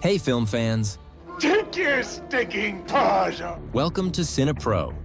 Hey film fans, Take your stinking paws off! welcome to CinePro,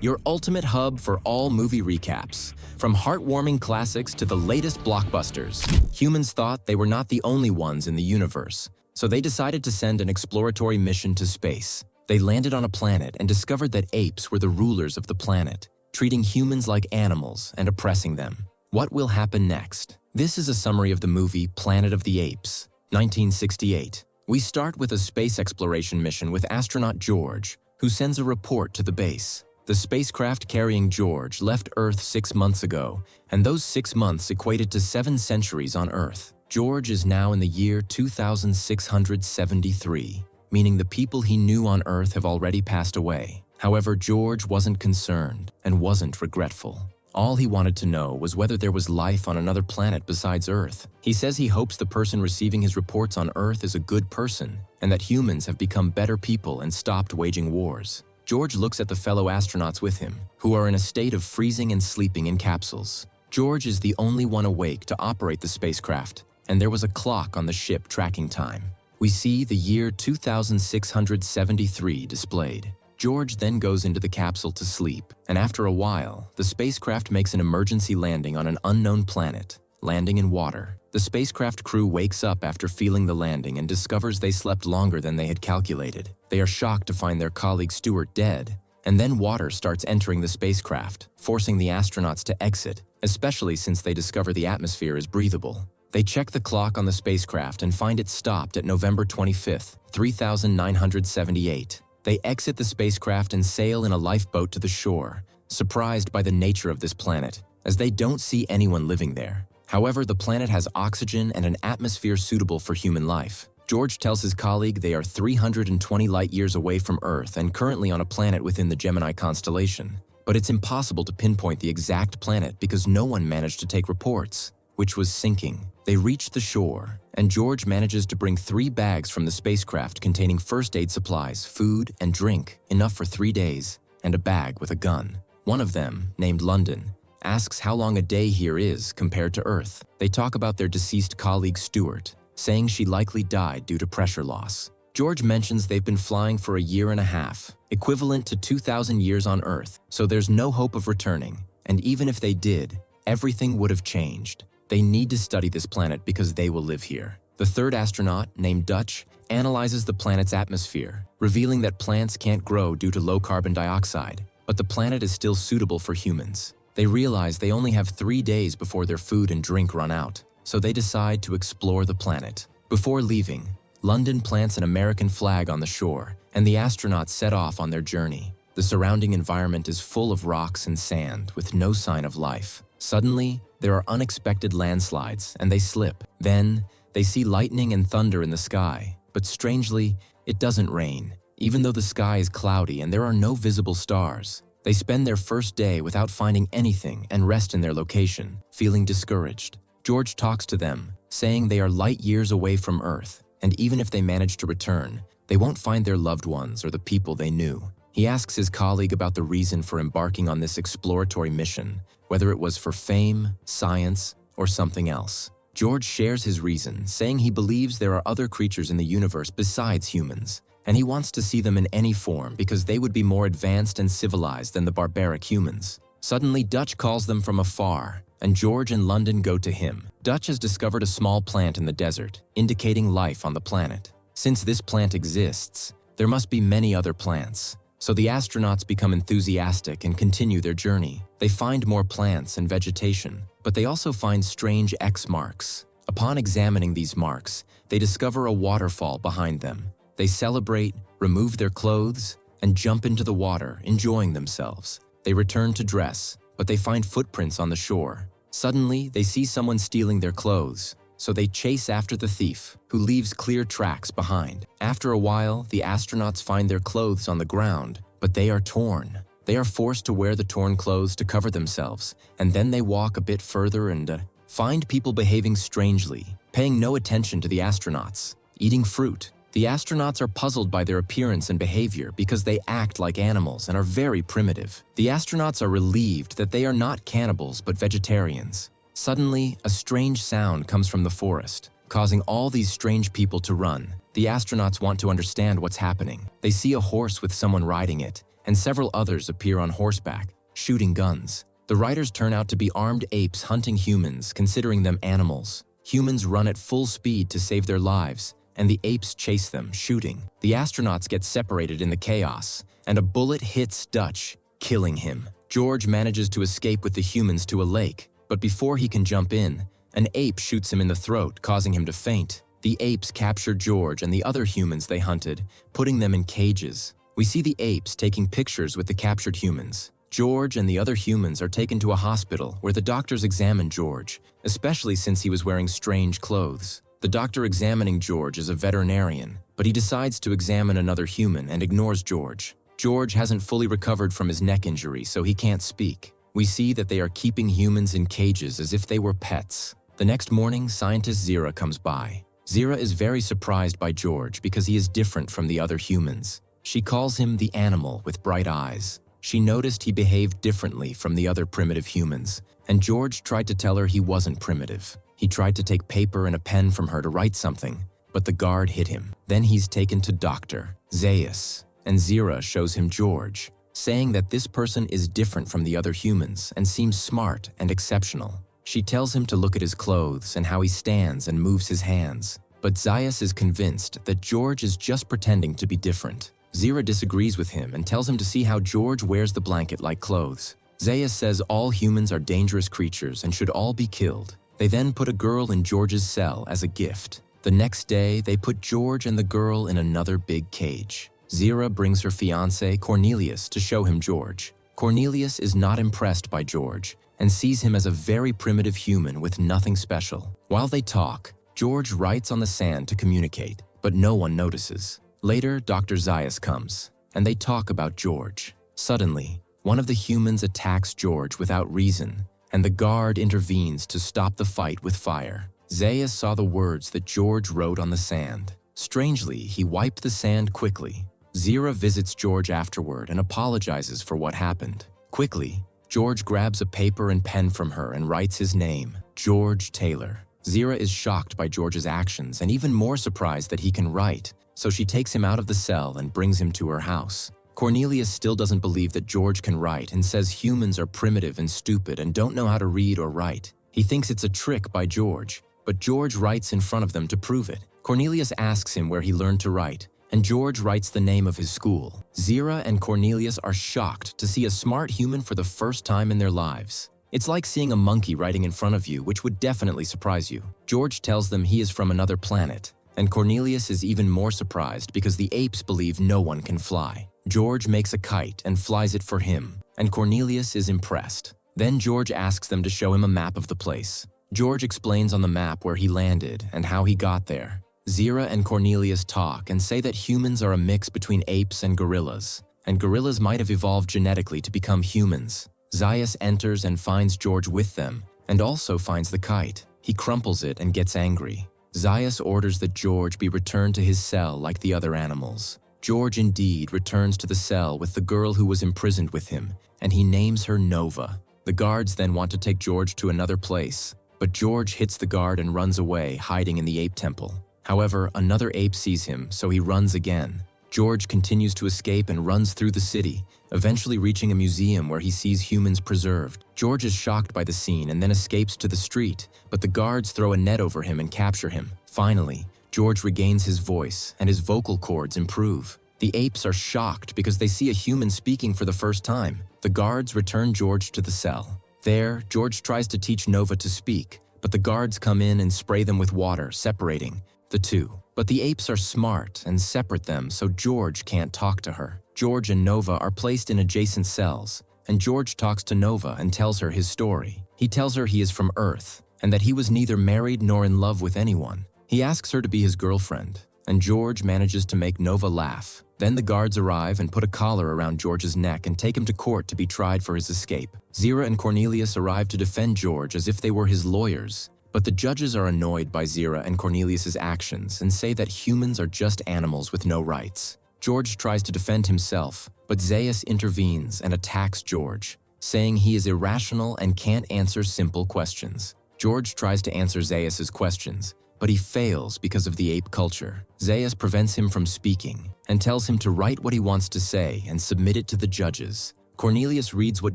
your ultimate hub for all movie recaps. From heartwarming classics to the latest blockbusters, humans thought they were not the only ones in the universe, so they decided to send an exploratory mission to space. They landed on a planet and discovered that apes were the rulers of the planet, treating humans like animals and oppressing them. What will happen next? This is a summary of the movie Planet of the Apes, 1968. We start with a space exploration mission with astronaut George, who sends a report to the base. The spacecraft carrying George left Earth 6 months ago, and those 6 months equated to 7 centuries on Earth. George is now in the year 2673, meaning the people he knew on Earth have already passed away. However, George wasn't concerned and wasn't regretful. All he wanted to know was whether there was life on another planet besides Earth. He says he hopes the person receiving his reports on Earth is a good person and that humans have become better people and stopped waging wars. George looks at the fellow astronauts with him, who are in a state of freezing and sleeping in capsules. George is the only one awake to operate the spacecraft, and there was a clock on the ship tracking time. We see the year 2673 displayed. George then goes into the capsule to sleep, and after a while, the spacecraft makes an emergency landing on an unknown planet, landing in water. The spacecraft crew wakes up after feeling the landing and discovers they slept longer than they had calculated. They are shocked to find their colleague Stewart dead, and then water starts entering the spacecraft, forcing the astronauts to exit, especially since they discover the atmosphere is breathable. They check the clock on the spacecraft and find it stopped at November 25th, 3978. They exit the spacecraft and sail in a lifeboat to the shore, surprised by the nature of this planet, as they don't see anyone living there. However, the planet has oxygen and an atmosphere suitable for human life. George tells his colleague they are 320 light-years away from Earth and currently on a planet within the Gemini constellation. But it's impossible to pinpoint the exact planet because no one managed to take reports, which was sinking. They reach the shore, and George manages to bring 3 bags from the spacecraft containing first aid supplies, food, and drink, enough for 3 days, and a bag with a gun. One of them, named London, asks how long a day here is compared to Earth. They talk about their deceased colleague Stewart, saying she likely died due to pressure loss. George mentions they've been flying for a year and a half, equivalent to 2,000 years on Earth, so there's no hope of returning, and even if they did, everything would have changed. They need to study this planet because they will live here. The third astronaut, named Dutch, analyzes the planet's atmosphere, revealing that plants can't grow due to low carbon dioxide, but the planet is still suitable for humans. They realize they only have 3 days before their food and drink run out, so they decide to explore the planet. Before leaving, London plants an American flag on the shore, and the astronauts set off on their journey. The surrounding environment is full of rocks and sand with no sign of life. Suddenly, there are unexpected landslides, and they slip. Then, they see lightning and thunder in the sky, but strangely, it doesn't rain, even though the sky is cloudy and there are no visible stars. They spend their first day without finding anything and rest in their location, feeling discouraged. George talks to them, saying they are light years away from Earth, and even if they manage to return, they won't find their loved ones or the people they knew. He asks his colleague about the reason for embarking on this exploratory mission, whether it was for fame, science, or something else. George shares his reason, saying he believes there are other creatures in the universe besides humans, and he wants to see them in any form because they would be more advanced and civilized than the barbaric humans. Suddenly, Dutch calls them from afar, and George and London go to him. Dutch has discovered a small plant in the desert, indicating life on the planet. Since this plant exists, there must be many other plants. So the astronauts become enthusiastic and continue their journey. They find more plants and vegetation, but they also find strange X marks. Upon examining these marks, they discover a waterfall behind them. They celebrate, remove their clothes, and jump into the water, enjoying themselves. They return to dress, but they find footprints on the shore. Suddenly, they see someone stealing their clothes, so they chase after the thief, who leaves clear tracks behind. After a while, the astronauts find their clothes on the ground, but they are torn. They are forced to wear the torn clothes to cover themselves, and then they walk a bit further and find people behaving strangely, paying no attention to the astronauts, eating fruit. The astronauts are puzzled by their appearance and behavior because they act like animals and are very primitive. The astronauts are relieved that they are not cannibals but vegetarians. Suddenly, a strange sound comes from the forest, causing all these strange people to run. The astronauts want to understand what's happening. They see a horse with someone riding it, and several others appear on horseback, shooting guns. The riders turn out to be armed apes hunting humans, considering them animals. Humans run at full speed to save their lives, and the apes chase them, shooting. The astronauts get separated in the chaos, and a bullet hits Dutch, killing him. George manages to escape with the humans to a lake, but before he can jump in, an ape shoots him in the throat, causing him to faint. The apes capture George and the other humans they hunted, putting them in cages. We see the apes taking pictures with the captured humans. George and the other humans are taken to a hospital where the doctors examine George, especially since he was wearing strange clothes. The doctor examining George is a veterinarian, but he decides to examine another human and ignores George. George hasn't fully recovered from his neck injury, so he can't speak. We see that they are keeping humans in cages as if they were pets. The next morning, scientist Zira comes by. Zira is very surprised by George because he is different from the other humans. She calls him the animal with bright eyes. She noticed he behaved differently from the other primitive humans, and George tried to tell her he wasn't primitive. He tried to take paper and a pen from her to write something, but the guard hit him. Then he's taken to Dr. Zaius, and Zira shows him George, saying that this person is different from the other humans and seems smart and exceptional. She tells him to look at his clothes and how he stands and moves his hands, but Zaius is convinced that George is just pretending to be different. Zira disagrees with him and tells him to see how George wears the blanket-like clothes. Zaius says all humans are dangerous creatures and should all be killed. They then put a girl in George's cell as a gift. The next day, they put George and the girl in another big cage. Zira brings her fiancé, Cornelius, to show him George. Cornelius is not impressed by George and sees him as a very primitive human with nothing special. While they talk, George writes on the sand to communicate, but no one notices. Later, Dr. Zaius comes, and they talk about George. Suddenly, one of the humans attacks George without reason, and the guard intervenes to stop the fight with fire. Zaius saw the words that George wrote on the sand. Strangely, he wiped the sand quickly. Zira visits George afterward and apologizes for what happened. Quickly, George grabs a paper and pen from her and writes his name, George Taylor. Zira is shocked by George's actions and even more surprised that he can write, so she takes him out of the cell and brings him to her house. Cornelius still doesn't believe that George can write and says humans are primitive and stupid and don't know how to read or write. He thinks it's a trick by George, but George writes in front of them to prove it. Cornelius asks him where he learned to write, and George writes the name of his school. Zira and Cornelius are shocked to see a smart human for the first time in their lives. It's like seeing a monkey writing in front of you, which would definitely surprise you. George tells them he is from another planet, and Cornelius is even more surprised because the apes believe no one can fly. George makes a kite and flies it for him, and Cornelius is impressed. Then George asks them to show him a map of the place. George explains on the map where he landed and how he got there. Zira and Cornelius talk and say that humans are a mix between apes and gorillas might have evolved genetically to become humans. Zaius enters and finds George with them, and also finds the kite. He crumples it and gets angry. Zaius orders that George be returned to his cell like the other animals. George indeed returns to the cell with the girl who was imprisoned with him, and he names her Nova. The guards then want to take George to another place, but George hits the guard and runs away, hiding in the ape temple. However, another ape sees him, so he runs again. George continues to escape and runs through the city, eventually reaching a museum where he sees humans preserved. George is shocked by the scene and then escapes to the street, but the guards throw a net over him and capture him. Finally, George regains his voice and his vocal cords improve. The apes are shocked because they see a human speaking for the first time. The guards return George to the cell. There, George tries to teach Nova to speak, but the guards come in and spray them with water, separating the two. But the apes are smart and separate them so George can't talk to her. George and Nova are placed in adjacent cells, and George talks to Nova and tells her his story. He tells her he is from Earth, and that he was neither married nor in love with anyone. He asks her to be his girlfriend, and George manages to make Nova laugh. Then the guards arrive and put a collar around George's neck and take him to court to be tried for his escape. Zira and Cornelius arrive to defend George as if they were his lawyers, but the judges are annoyed by Zira and Cornelius's actions and say that humans are just animals with no rights. George tries to defend himself, but Zaius intervenes and attacks George, saying he is irrational and can't answer simple questions. George tries to answer Zaius's questions, but he fails because of the ape culture. Zaius prevents him from speaking and tells him to write what he wants to say and submit it to the judges. Cornelius reads what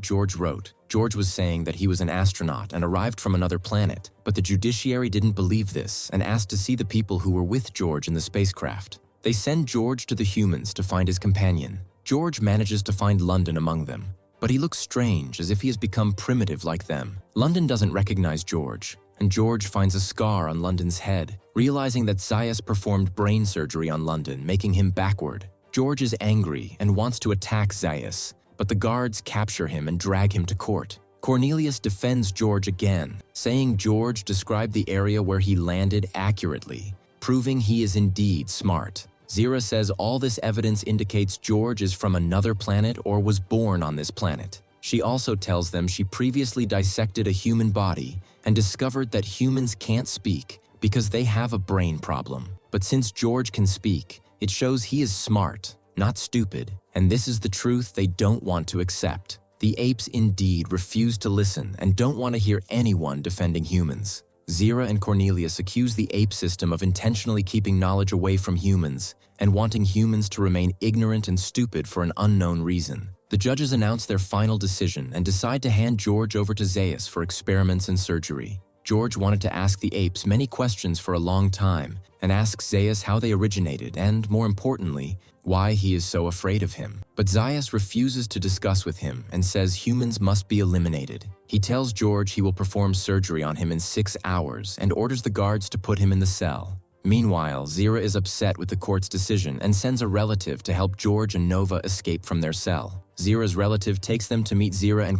George wrote. George was saying that he was an astronaut and arrived from another planet, but the judiciary didn't believe this and asked to see the people who were with George in the spacecraft. They send George to the humans to find his companion. George manages to find London among them, but he looks strange, as if he has become primitive like them. London doesn't recognize George, and George finds a scar on London's head, realizing that Zaius performed brain surgery on London, making him backward. George is angry and wants to attack Zaius, but the guards capture him and drag him to court. Cornelius defends George again, saying George described the area where he landed accurately, proving he is indeed smart. Zira says all this evidence indicates George is from another planet or was born on this planet. She also tells them she previously dissected a human body and discovered that humans can't speak because they have a brain problem. But since George can speak, it shows he is smart, not stupid, and this is the truth they don't want to accept. The apes indeed refuse to listen and don't want to hear anyone defending humans. Zira and Cornelius accuse the ape system of intentionally keeping knowledge away from humans and wanting humans to remain ignorant and stupid for an unknown reason. The judges announce their final decision and decide to hand George over to Zaius for experiments and surgery. George wanted to ask the apes many questions for a long time and asks Zaius how they originated and, more importantly, why he is so afraid of him. But Zaius refuses to discuss with him and says humans must be eliminated. He tells George he will perform surgery on him in 6 hours and orders the guards to put him in the cell. Meanwhile, Zira is upset with the court's decision and sends a relative to help George and Nova escape from their cell. Zira's relative takes them to meet Zira and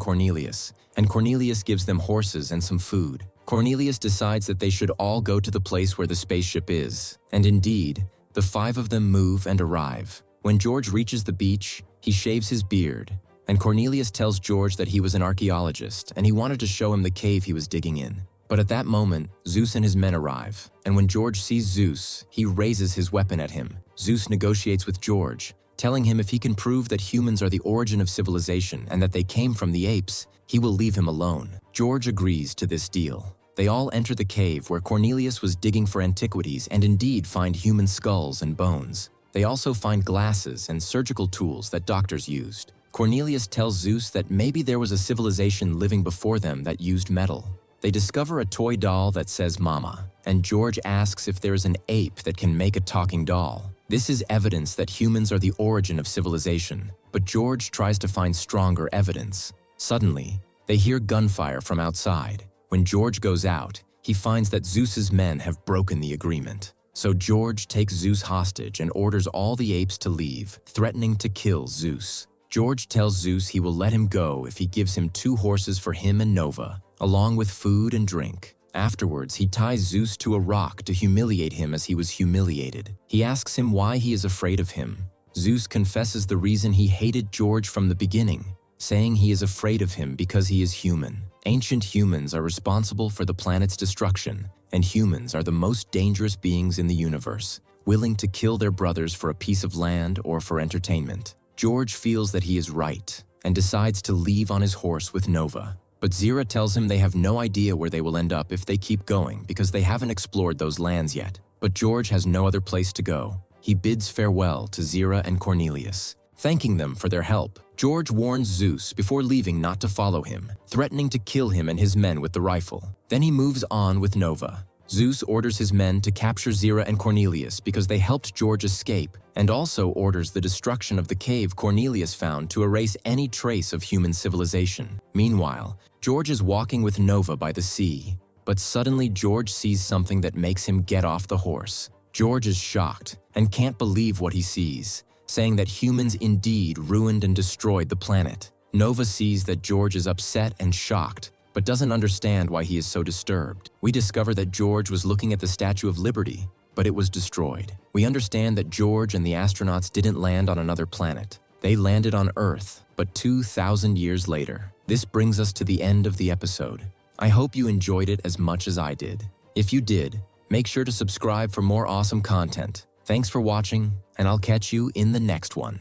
Cornelius gives them horses and some food. Cornelius decides that they should all go to the place where the spaceship is, and indeed, the 5 of them move and arrive. When George reaches the beach, he shaves his beard, and Cornelius tells George that he was an archaeologist and he wanted to show him the cave he was digging in. But at that moment, Zeus and his men arrive, and when George sees Zeus, he raises his weapon at him. Zeus negotiates with George, telling him if he can prove that humans are the origin of civilization and that they came from the apes, he will leave him alone. George agrees to this deal. They all enter the cave where Cornelius was digging for antiquities and indeed find human skulls and bones. They also find glasses and surgical tools that doctors used. Cornelius tells Zeus that maybe there was a civilization living before them that used metal. They discover a toy doll that says Mama, and George asks if there is an ape that can make a talking doll. This is evidence that humans are the origin of civilization, but George tries to find stronger evidence. Suddenly, they hear gunfire from outside. When George goes out, he finds that Zeus's men have broken the agreement. So George takes Zeus hostage and orders all the apes to leave, threatening to kill Zeus. George tells Zeus he will let him go if he gives him 2 horses for him and Nova, along with food and drink. Afterwards, he ties Zeus to a rock to humiliate him as he was humiliated. He asks him why he is afraid of him. Zeus confesses the reason he hated George from the beginning, saying he is afraid of him because he is human. Ancient humans are responsible for the planet's destruction, and humans are the most dangerous beings in the universe, willing to kill their brothers for a piece of land or for entertainment. George feels that he is right, and decides to leave on his horse with Nova. But Zira tells him they have no idea where they will end up if they keep going because they haven't explored those lands yet. But George has no other place to go. He bids farewell to Zira and Cornelius. Thanking them for their help, George warns Zeus before leaving not to follow him, threatening to kill him and his men with the rifle. Then he moves on with Nova. Zeus orders his men to capture Zira and Cornelius because they helped George escape, and also orders the destruction of the cave Cornelius found to erase any trace of human civilization. Meanwhile, George is walking with Nova by the sea, but suddenly George sees something that makes him get off the horse. George is shocked and can't believe what he sees, saying that humans indeed ruined and destroyed the planet. Nova sees that George is upset and shocked, but doesn't understand why he is so disturbed. We discover that George was looking at the Statue of Liberty, but it was destroyed. We understand that George and the astronauts didn't land on another planet. They landed on Earth, but 2,000 years later. This brings us to the end of the episode. I hope you enjoyed it as much as I did. If you did, make sure to subscribe for more awesome content. Thanks for watching, and I'll catch you in the next one.